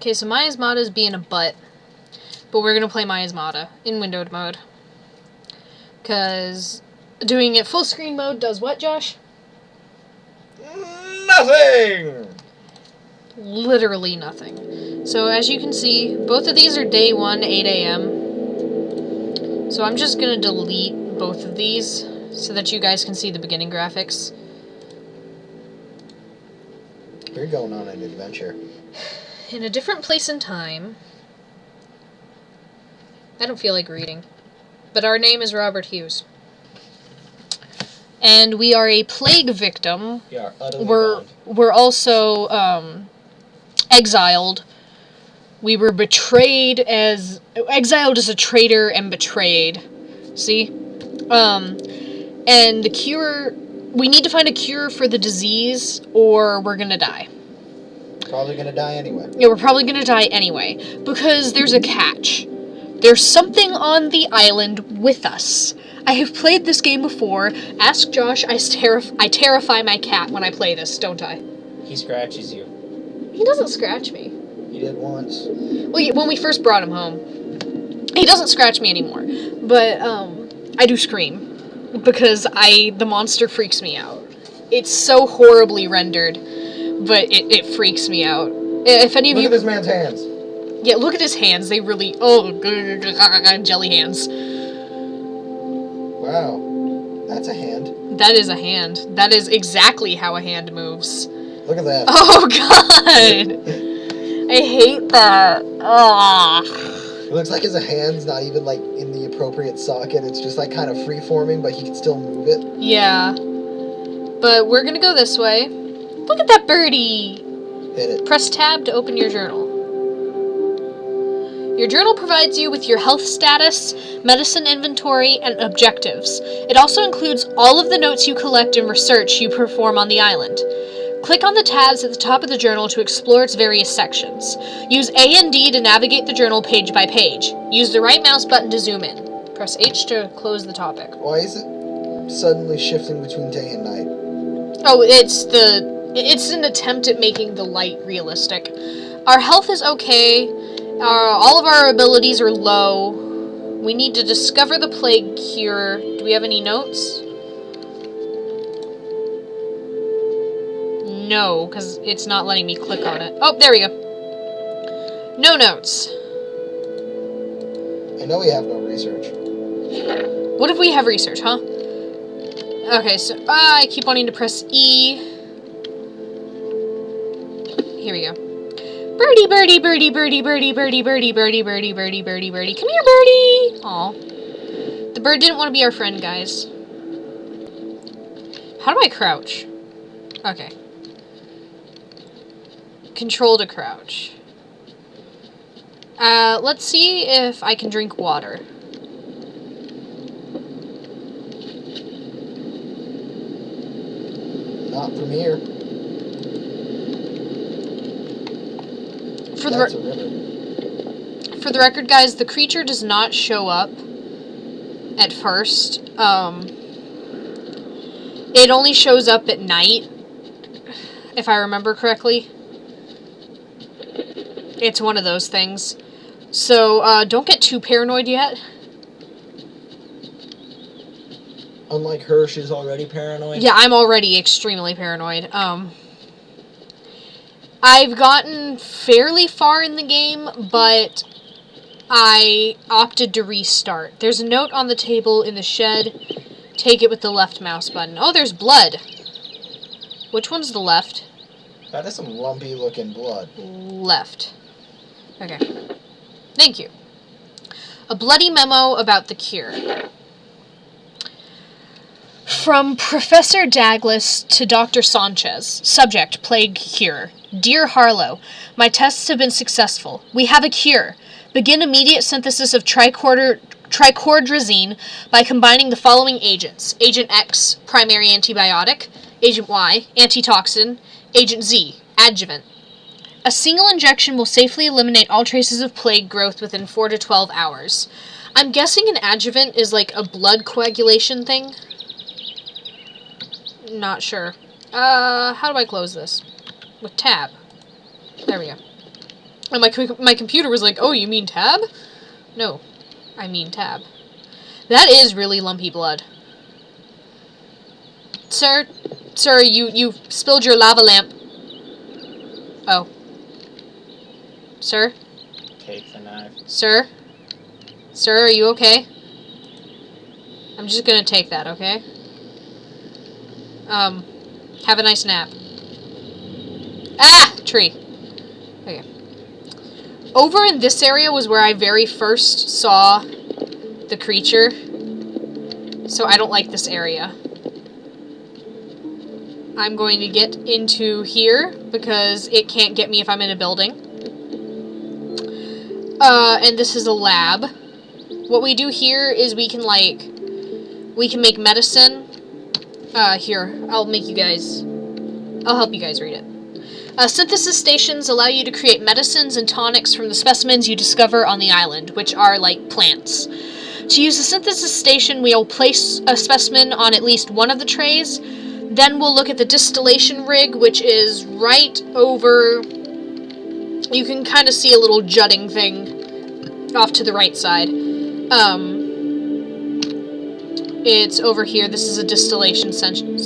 Okay, so Miasmata is being a butt. But we're going to play Miasmata in windowed mode. Because doing it full screen mode does what, Josh? Nothing! Literally nothing. So as you can see, both of these are day 1, 8 a.m. So I'm just going to delete both of these so that you guys can see the beginning graphics. You're going on an adventure. In a different place and time. I don't feel like reading. But our name is Robert Hughes. And we are a plague victim. We are utterly bound. We're also exiled. We were betrayed as... Exiled as a traitor and betrayed. See? And the cure... We need to find a cure for the disease, or we're gonna die. Probably gonna die anyway. Yeah, we're probably gonna die anyway. Because there's a catch. There's something on the island with us. I have played this game before. Ask Josh, I terrify my cat when I play this, don't I? He scratches you. He doesn't scratch me. He did once. Well, when we first brought him home. He doesn't scratch me anymore. But, I do scream. Because the monster freaks me out. It's so horribly rendered, but it freaks me out. If any of you... Look at this man's hands. Yeah, look at his hands. They really... Oh, jelly hands. Wow. That's a hand. That is a hand. That is exactly how a hand moves. Look at that. Oh, God! I hate that. Ugh. It looks like his hand's not even, like, in the appropriate socket. It's just, like, kind of free-forming, but he can still move it. Yeah. But we're gonna go this way. Look at that birdie! Hit it. Press tab to open your journal. Your journal provides you with your health status, medicine inventory, and objectives. It also includes all of the notes you collect and research you perform on the island. Click on the tabs at the top of the journal to explore its various sections. Use A and D to navigate the journal page by page. Use the right mouse button to zoom in. Press H to close the topic. Why is it suddenly shifting between day and night? Oh, it's an attempt at making the light realistic. Our health is okay. All of our abilities are low. We need to discover the plague cure. Do we have any notes? No, because it's not letting me click on it. Oh, there we go. No notes. I know we have no research. What if we have research, huh? Okay, so I keep wanting to press E. Here we go. Birdie, birdie, birdie, birdie, birdie, birdie, birdie, birdie, birdie, birdie, birdie, birdie. Come here, birdie! Aw. The bird didn't want to be our friend, guys. How do I crouch? Okay. Control to crouch. Let's see if I can drink water. Not from here. For That's a river. For the record, guys, the creature does not show up at first. It only shows up at night, if I remember correctly. It's one of those things. So, don't get too paranoid yet. Unlike her, she's already paranoid. Yeah, I'm already extremely paranoid. I've gotten fairly far in the game, but I opted to restart. There's a note on the table in the shed. Take it with the left mouse button. Oh, there's blood. Which one's the left? That is some lumpy looking blood. Left. Okay. Thank you. A bloody memo about the cure. From Professor Douglas to Dr. Sanchez. Subject, plague cure. Dear Harlow, my tests have been successful. We have a cure. Begin immediate synthesis of tricordrazine by combining the following agents. Agent X, primary antibiotic. Agent Y, antitoxin. Agent Z, adjuvant. A single injection will safely eliminate all traces of plague growth within 4 to 12 hours. I'm guessing an adjuvant is like a blood coagulation thing. Not sure. How do I close this? With tab. There we go. And my computer was like, oh, you mean tab? No, I mean tab. That is really lumpy blood. Sir, you spilled your lava lamp. Oh. Sir? Take the knife. Sir? Sir, are you okay? I'm just gonna take that, okay? Have a nice nap. Ah! Tree. Okay. Over in this area was where I very first saw the creature. So I don't like this area. I'm going to get into here because it can't get me if I'm in a building. And this is a lab. What we do here is we can make medicine. Here, I'll help you guys read it. Synthesis stations allow you to create medicines and tonics from the specimens you discover on the island, which are like plants. To use a synthesis station, we'll place a specimen on at least one of the trays. Then we'll look at the distillation rig, which is right over... You can kind of see a little jutting thing off to the right side. It's over here. This is a distillation station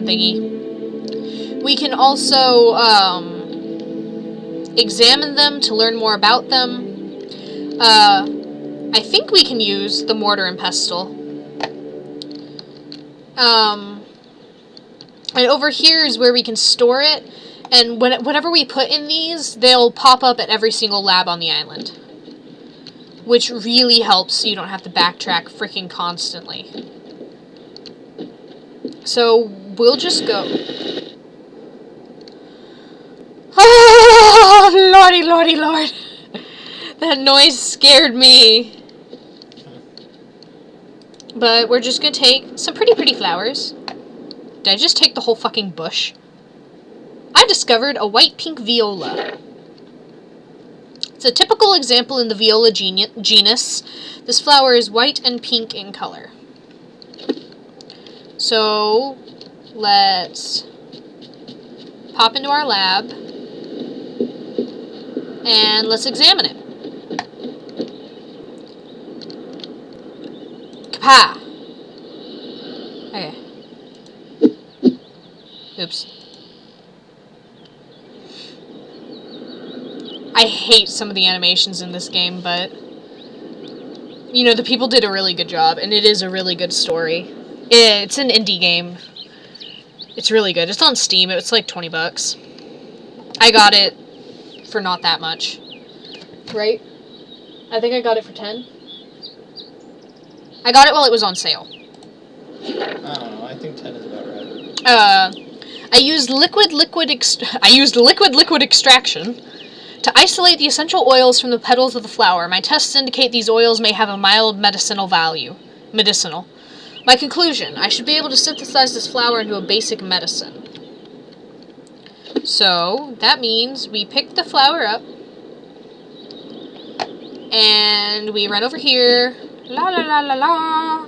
thingy. We can also examine them to learn more about them. I think we can use the mortar and pestle. And over here is where we can store it. And whatever we put in these, they'll pop up at every single lab on the island. Which really helps so you don't have to backtrack freaking constantly. So, we'll just go. Oh, lordy, lordy, lord. That noise scared me. But we're just gonna take some pretty flowers. Did I just take the whole fucking bush? I discovered a white-pink viola. It's a typical example in the viola genus. This flower is white and pink in color. So, let's pop into our lab and let's examine it. Kapah! Okay. Oops. I hate some of the animations in this game, but you know, the people did a really good job, and it is a really good story. It's an indie game. It's really good. It's on Steam. It's like $20. I got it for not that much. Right? I think I got it for 10. I got it while it was on sale. I don't know. I think 10 is about right. I used liquid extraction to isolate the essential oils from the petals of the flower. My tests indicate these oils may have a mild medicinal value. My conclusion, I should be able to synthesize this flower into a basic medicine. So, that means we pick the flower up, and we run over here, la la la la la,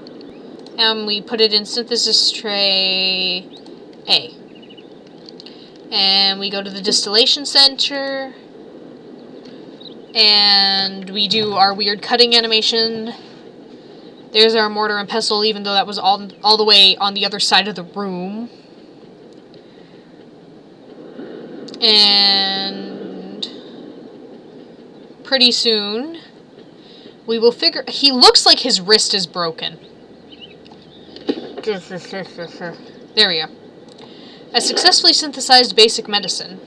and we put it in synthesis tray A. And we go to the distillation center, and we do our weird cutting animation. There's our mortar and pestle, even though that was all the way on the other side of the room. And pretty soon, we will figure... He looks like his wrist is broken. There we go. I successfully synthesized basic medicine.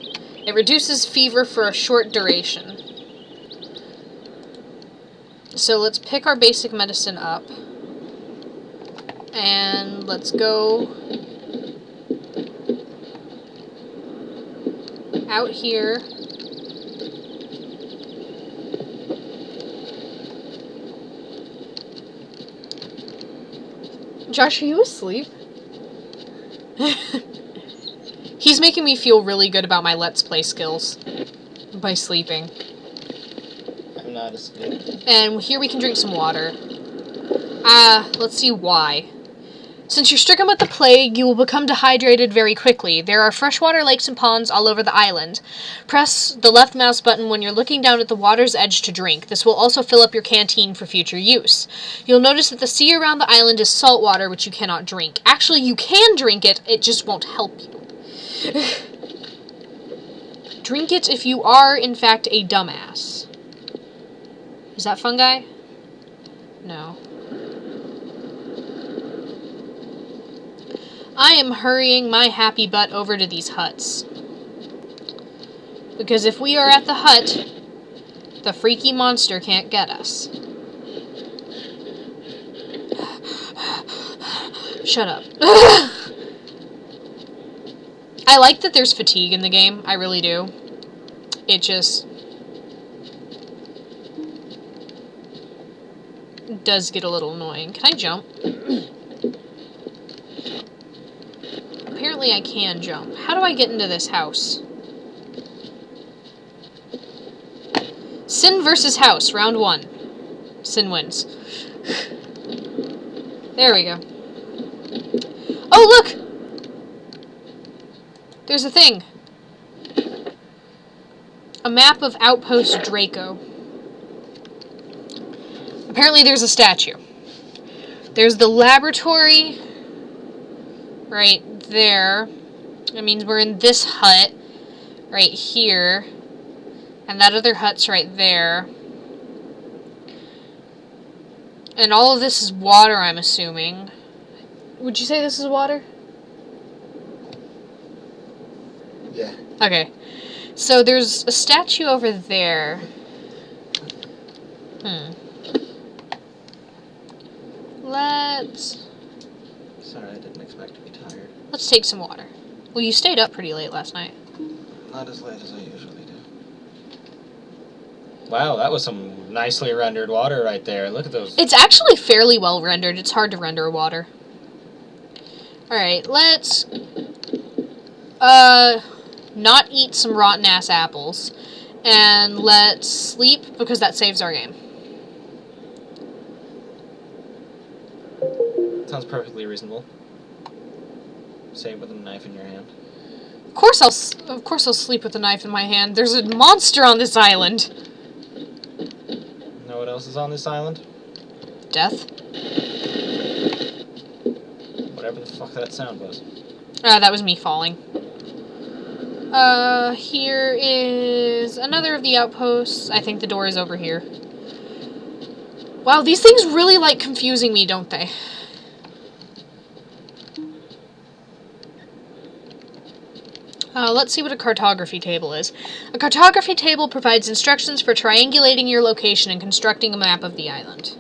It reduces fever for a short duration. So let's pick our basic medicine up. And let's go out here. Josh, are you asleep? He's making me feel really good about my Let's Play skills by sleeping. I'm not asleep. And here we can drink some water. Let's see why. Since you're stricken with the plague, you will become dehydrated very quickly. There are freshwater lakes and ponds all over the island. Press the left mouse button when you're looking down at the water's edge to drink. This will also fill up your canteen for future use. You'll notice that the sea around the island is salt water, which you cannot drink. Actually, you can drink it, it just won't help you. Drink it if you are, in fact, a dumbass. Is that fungi? No. I am hurrying my happy butt over to these huts. Because if we are at the hut, the freaky monster can't get us. Shut up. I like that there's fatigue in the game. I really do. It just does get a little annoying. Can I jump? Apparently I can jump. How do I get into this house? Sin versus house, round 1. Sin wins. There we go. Oh, look! There's a thing. A map of Outpost Draco. Apparently there's a statue. There's the laboratory right there. That means we're in this hut right here. And that other hut's right there. And all of this is water, I'm assuming. Would you say this is water? Yeah. Okay. So there's a statue over there. Let's Sorry, I didn't expect to be tired. take some water. Well, you stayed up pretty late last night. Not as late as I usually do. Wow, that was some nicely rendered water right there. Look at those. It's actually fairly well rendered. It's hard to render water. Alright, let's not eat some rotten ass apples. And let's sleep because that saves our game. Sounds perfectly reasonable. Same with a knife in your hand. Of course I'll sleep with a knife in my hand. There's a monster on this island. Know what else is on this island? Death. Whatever the fuck that sound was. That was me falling. Here is another of the outposts. I think the door is over here. Wow, these things really like confusing me, don't they? Let's see what a cartography table is. A cartography table provides instructions for triangulating your location and constructing a map of the island.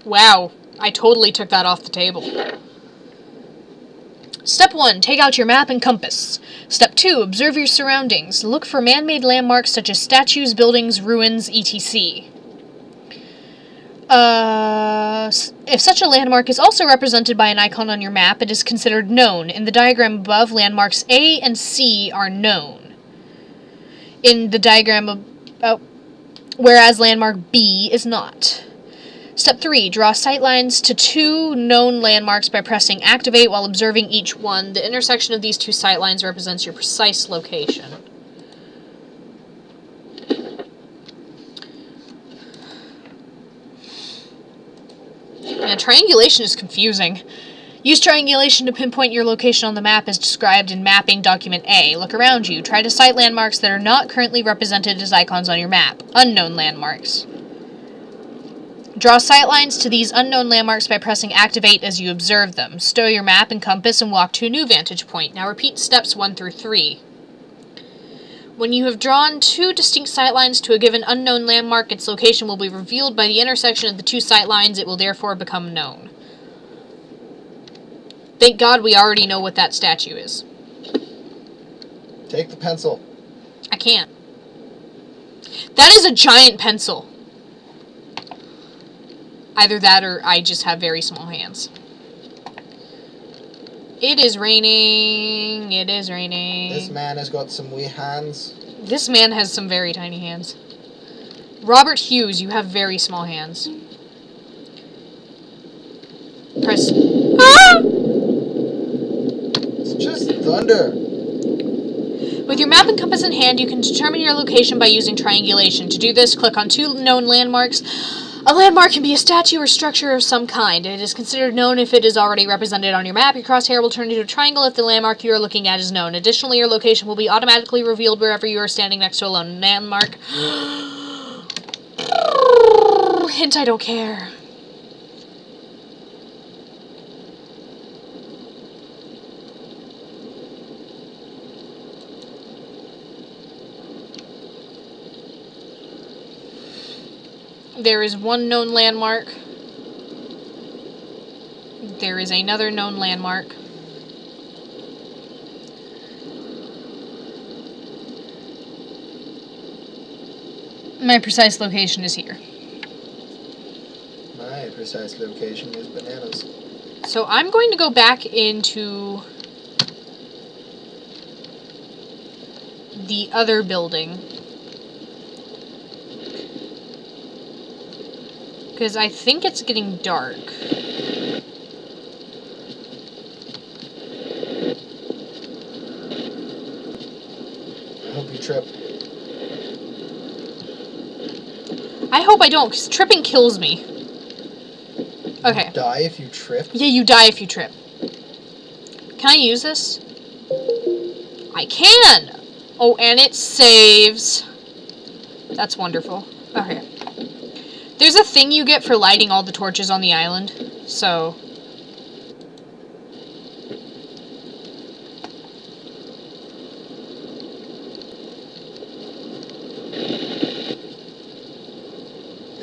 Wow, I totally took that off the table. Step 1, take out your map and compass. Step 2, observe your surroundings. Look for man-made landmarks such as statues, buildings, ruins, etc. If such a landmark is also represented by an icon on your map, it is considered known. In the diagram above, landmarks A and C are known. In the diagram whereas landmark B is not. Step 3, draw sightlines to 2 known landmarks by pressing Activate while observing each one. The intersection of these 2 sightlines represents your precise location. And triangulation is confusing. Use triangulation to pinpoint your location on the map as described in Mapping Document A. Look around you. Try to sight landmarks that are not currently represented as icons on your map. Unknown landmarks. Draw sightlines to these unknown landmarks by pressing Activate as you observe them. Stow your map and compass and walk to a new vantage point. Now repeat steps 1 through 3. When you have drawn 2 distinct sightlines to a given unknown landmark, its location will be revealed by the intersection of the 2 sightlines. It will therefore become known. Thank God we already know what that statue is. Take the pencil. I can't. That is a giant pencil. Either that or I just have very small hands. It is raining. It is raining. This man has got some wee hands. This man has some very tiny hands. Robert Hughes, you have very small hands. Press. Ah! It's just thunder. With your map and compass in hand, you can determine your location by using triangulation. To do this, click on 2 known landmarks. A landmark can be a statue or structure of some kind. It is considered known if it is already represented on your map. Your crosshair will turn into a triangle if the landmark you are looking at is known. Additionally, your location will be automatically revealed wherever you are standing next to a lone landmark. Hint, I don't care. There is one known landmark. There is another known landmark. My precise location is here. My precise location is bananas. So I'm going to go back into the other building. Because I think it's getting dark. I hope you trip. I hope I don't, because tripping kills me. Okay. You die if you trip? Yeah, you die if you trip. Can I use this? I can! Oh, and it saves. That's wonderful. Okay. There's a thing you get for lighting all the torches on the island, so...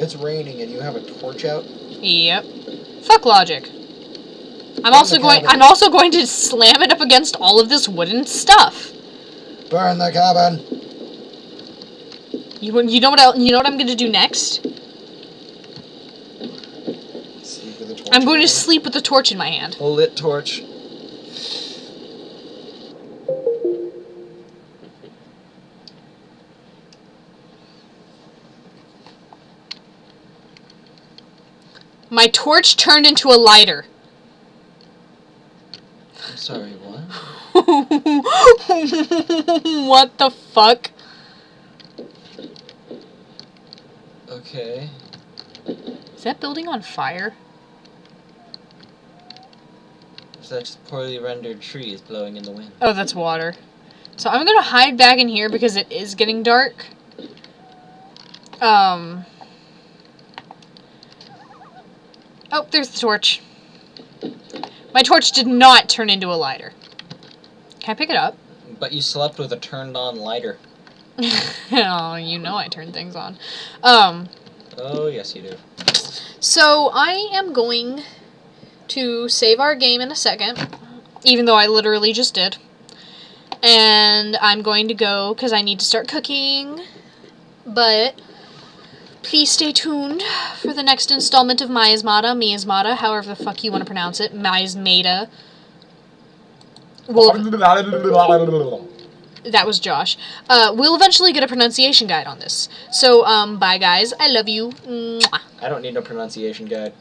It's raining and you have a torch out? Yep. Fuck logic. I'm also going to slam it up against all of this wooden stuff. Burn the cabin! You know what I'm going to do next? Sleep with a torch. I'm going to sleep with the torch in my hand. A lit torch. My torch turned into a lighter. I'm sorry, what? What the fuck? Okay. Is that building on fire? Such poorly rendered trees blowing in the wind. Oh, that's water. So I'm gonna hide back in here because it is getting dark. Oh, there's the torch. My torch did not turn into a lighter. Can I pick it up? But you slept with a turned on lighter. Oh, you know I turn things on. Oh, yes you do. So I am going to save our game in a second, even though I literally just did. And I'm going to go because I need to start cooking. But please stay tuned for the next installment of Miasmata, however the fuck you want to pronounce it, Miasmata. That was Josh. We'll eventually get a pronunciation guide on this. So, bye guys. I love you. Mwah. I don't need no pronunciation guide.